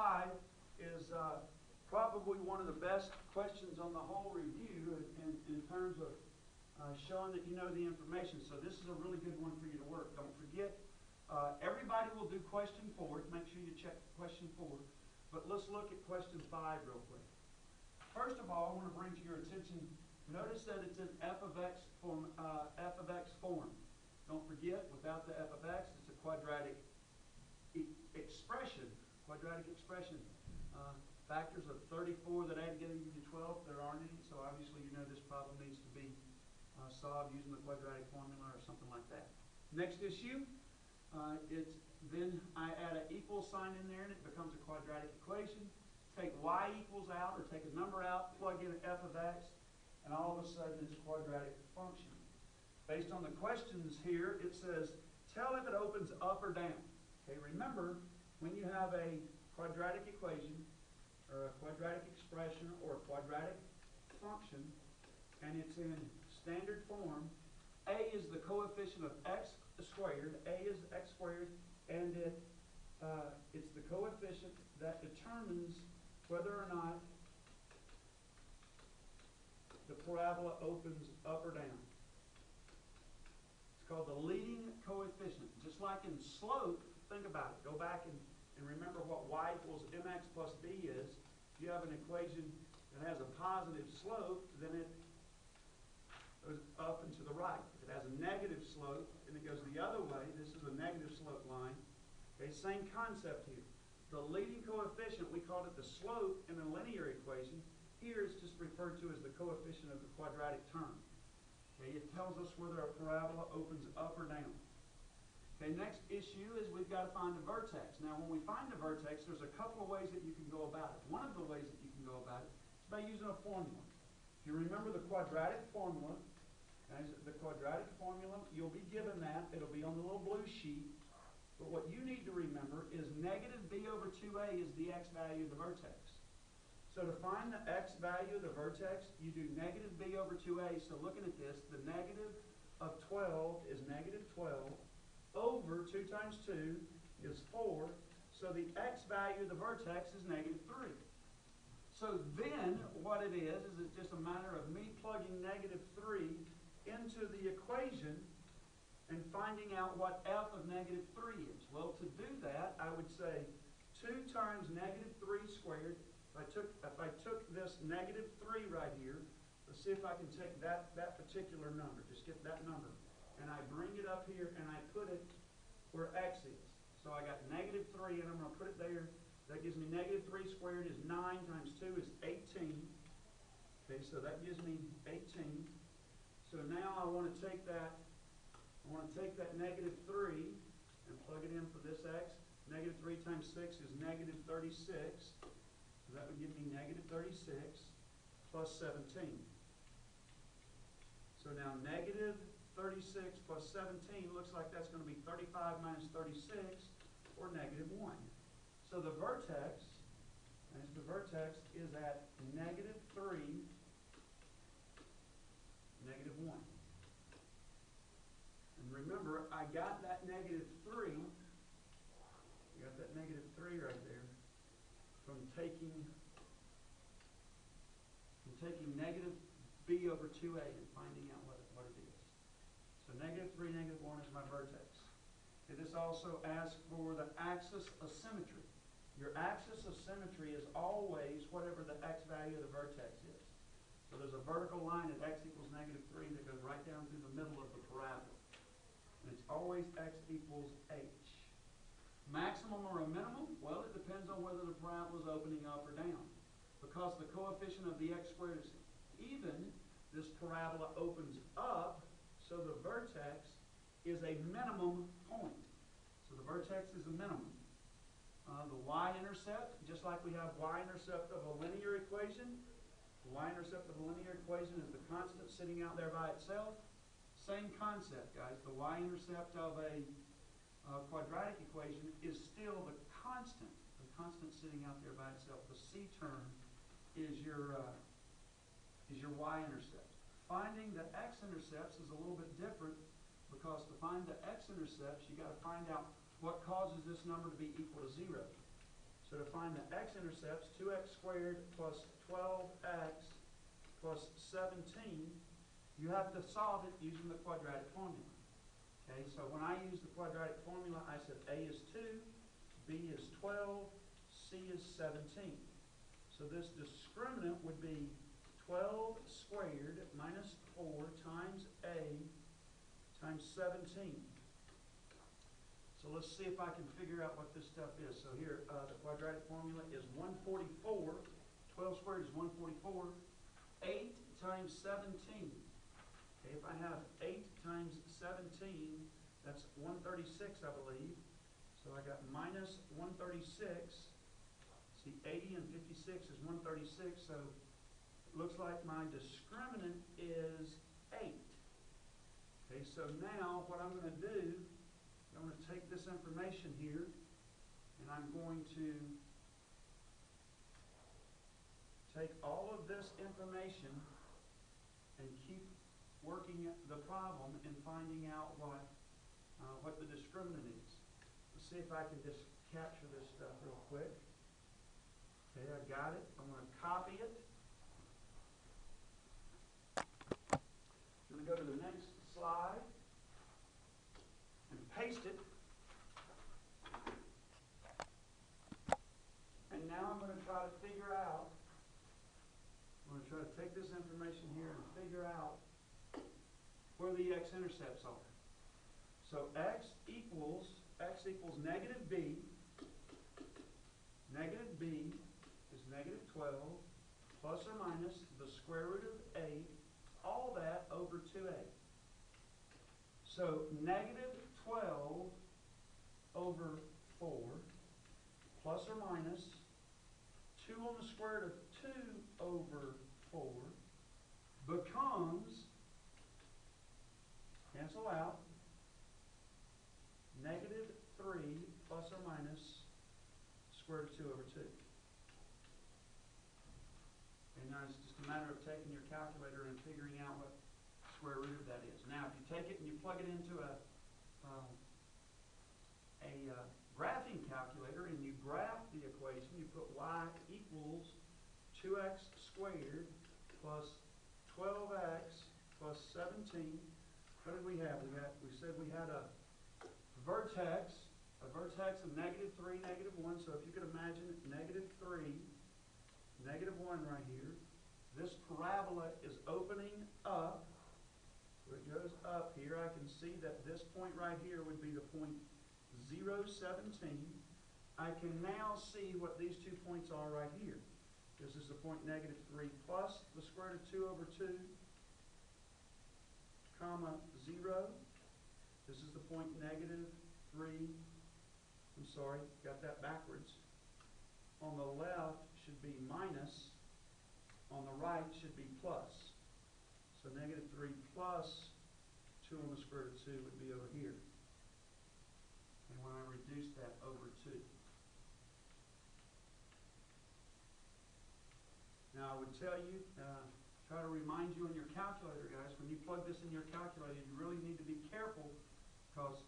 5 is probably one of the best questions on the whole review in terms of showing that you know the information. So this is a really good one for you to work. Don't forget, everybody will do question 4. Make sure you check question 4. But let's look at question 5 real quick. First of all, I want to bring to your attention, notice that it's in f of x form. Don't forget, without the f of x, it's a quadratic expression. Quadratic expression. Factors of 34 that add together give you 12. There aren't any, so obviously you know this problem needs to be solved using the quadratic formula or something like that. Next issue, then I add an equal sign in there and it becomes a quadratic equation. Take y equals out, or take a number out, plug in f of x, and all of a sudden it's a quadratic function. Based on the questions here, it says, tell if it opens up or down. Okay, remember, when you have a quadratic equation, or a quadratic expression, or a quadratic function, and it's in standard form, a is the coefficient of x squared, a is x squared, and it's the coefficient that determines whether or not the parabola opens up or down. It's called the leading coefficient. Just like in slope, think about it. Go back and remember what y equals mx plus b is. If you have an equation that has a positive slope, then it goes up and to the right. If it has a negative slope and it goes the other way, this is a negative slope line. Okay, same concept here. The leading coefficient, we called it the slope in a linear equation. Here it's just referred to as the coefficient of the quadratic term. Okay, it tells us whether a parabola opens up or down. Okay, next issue is we've got to find the vertex. Now, when we find the vertex, there's a couple of ways that you can go about it. One of the ways that you can go about it is by using a formula. If you remember the quadratic formula, you'll be given that. It'll be on the little blue sheet. But what you need to remember is negative b over 2a is the x value of the vertex. So to find the x value of the vertex, you do negative b over 2a. So looking at this, the negative of 12 is negative 12 over 2 times 2 is 4. So the x value of the vertex is negative 3. So then what it is it's just a matter of me plugging negative 3 into the equation and finding out what f of negative 3 is. Well, to do that, I would say 2 times negative 3 squared. If I took this negative 3 right here, let's see if I can take that particular number, just get that number, and I bring it up here and I put it where x is. So I got negative 3 and I'm going to put it there. That gives me negative 3 squared is 9 times 2 is 18. Okay, so that gives me 18. So now I want to take that negative 3 and plug it in for this x. Negative 3 times 6 is negative 36. So that would give me negative 36 plus 17. So now negative 36 plus 17 looks like that's going to be 35 minus 36, or negative 1. So the vertex is at negative 3, negative 1. And remember, I got that negative 3. I got that negative 3 right there from taking negative b over 2a and finding out what it is. So negative 3, negative 1 is my vertex. Okay, this also asks for the axis of symmetry. Your axis of symmetry is always whatever the x value of the vertex is. So there's a vertical line at x equals negative 3 that goes right down through the middle of the parabola. And it's always x equals h. Maximum or a minimum? Well, it depends on whether the parabola is opening up or down. Because the coefficient of the x squared is even, this parabola opens up, so the vertex is a minimum point. So the vertex is a minimum. The y-intercept, just like we have y-intercept of a linear equation, the y-intercept of a linear equation is the constant sitting out there by itself. Same concept, guys. The y-intercept of a quadratic equation is still the constant sitting out there by itself. The c term is your y-intercept. Finding the x-intercepts is a little bit different, because to find the x-intercepts, you got to find out what causes this number to be equal to 0. So to find find the x-intercepts, 2x squared plus 12x plus 17, you have to solve it using the quadratic formula. Okay, so when I use the quadratic formula, I said a is 2, b is 12, c is 17. So this discriminant would be 12 squared minus 4 times a times 17. So let's see if I can figure out what this stuff is. So here, the quadratic formula is 144. 12 squared is 144. 8 times 17. Okay, if I have 8 times 17, that's 136, I believe. So I got minus 136. See, 80 and 56 is 136, so it looks like my discriminant is 8. Okay, so now what I'm going to do, I'm going to take this information here, and I'm going to take all of this information and keep working at the problem and finding out what the discriminant is. Let's see if I can just capture this stuff real quick. Okay, I got it. I'm going to copy it. I'm going to go to the next slide and paste it. And now I'm going to try to figure out, I'm going to try to take this information here and figure out where the x-intercepts are. So x equals negative b. Negative b is negative 12 plus or minus the square root of 8, all that over 2a. So negative 12 over 4 plus or minus 2 on the square root of 2 over 4 becomes, cancel out, negative 3 plus or minus square root of 2 over 2. And now it's just a matter of taking your calculator and figuring out what square root of that is. Now, if you take it and you plug it into a graphing calculator and you graph the equation, you put y equals 2x squared plus 12x plus 17. What did we have? We said we had a vertex of negative 3, negative 1. So if you could imagine negative 3, negative 1 right here. This parabola is opening up. So it goes up here. I can see that this point right here would be the point 0, 17. I can now see what these 2 points are right here. This is the point negative 3 plus the square root of 2 over 2, comma 0. This is the point negative 3. I'm sorry, got that backwards. On the left should be minus. On the right should be plus. So negative 3 plus 2 on the square root of 2 would be over here. And when I reduce that over 2. Now I would tell you, try to remind you on your calculator, guys, when you plug this in your calculator, you really need to be careful because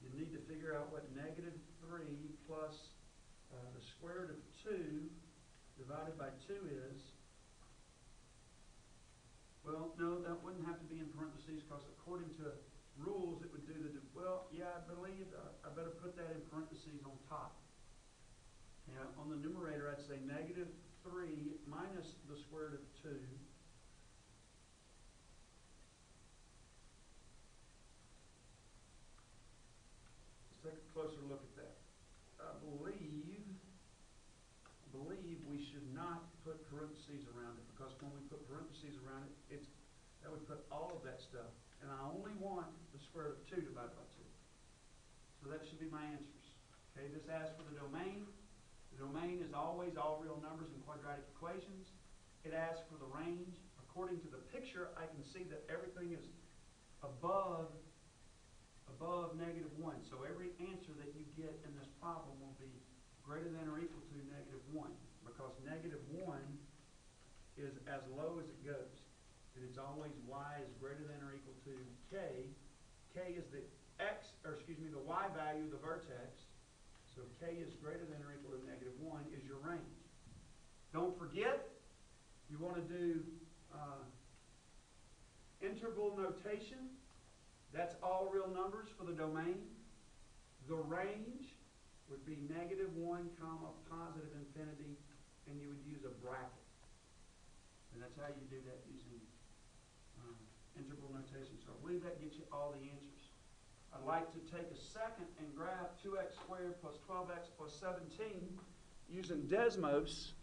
you need to figure out what negative 3 plus the square root of 2 divided by 2 is. Well, no, that wouldn't have to be in parentheses because according to rules it would do the, well, yeah, I believe I better put that in parentheses on top. Yeah, on the numerator I'd say negative 3 minus the square root of 2 . Let's take a closer look at that. I believe we should not put parentheses around it because when we put parentheses around it, that would put all of that stuff. And I only want the square root of 2 divided by 2. So that should be my answers. Okay, this asks for the domain. The domain is always all real numbers in quadratic equations. It asks for the range. According to the picture, I can see that everything is above negative 1. So every answer that you get in this problem will be greater than or equal to negative 1 because negative 1 is as low as it goes. And it's always y is greater than or equal to k. K is the y value of the vertex. So k is greater than or equal to forget, you want to do interval notation. That's all real numbers for the domain. The range would be -1, positive infinity, and you would use a bracket. And that's how you do that using interval notation. So I believe that gets you all the answers. I'd like to take a second and graph 2x squared plus 12x plus 17 using Desmos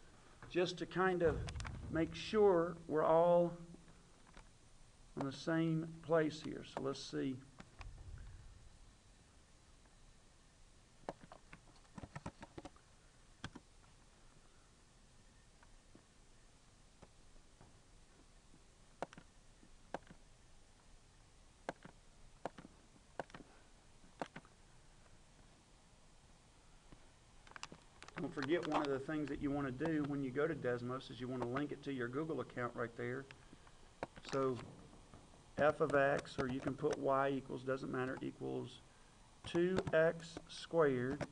just to kind of make sure we're all on the same place here. So let's see. Don't forget, one of the things that you want to do when you go to Desmos is you want to link it to your Google account right there. So f of x, or you can put y equals, doesn't matter, equals 2x squared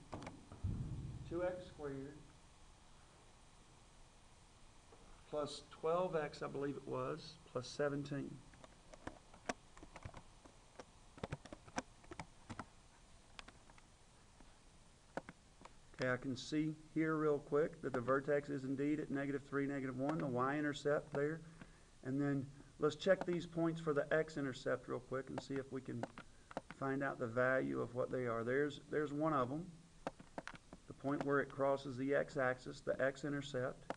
plus 12x, I believe it was, plus 17. Okay, I can see here real quick that the vertex is indeed at -3, -1, the y-intercept there. And then let's check these points for the x-intercept real quick and see if we can find out the value of what they are. There's one of them, the point where it crosses the x-axis, the x-intercept,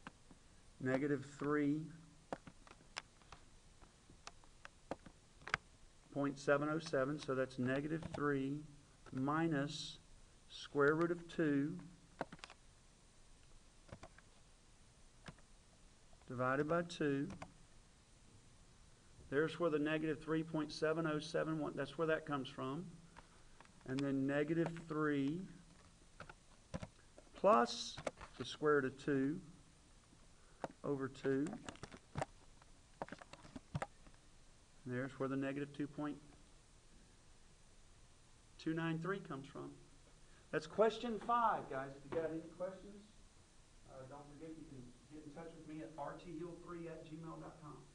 -3.707, so that's -3 minus square root of 2 divided by 2. There's where the -3.707, that's where that comes from. And then -3 plus the square root of 2 over 2. And there's where the -2.293 comes from. That's question 5, guys. If you got any questions, don't forget you can get in touch with me at rthill3@gmail.com.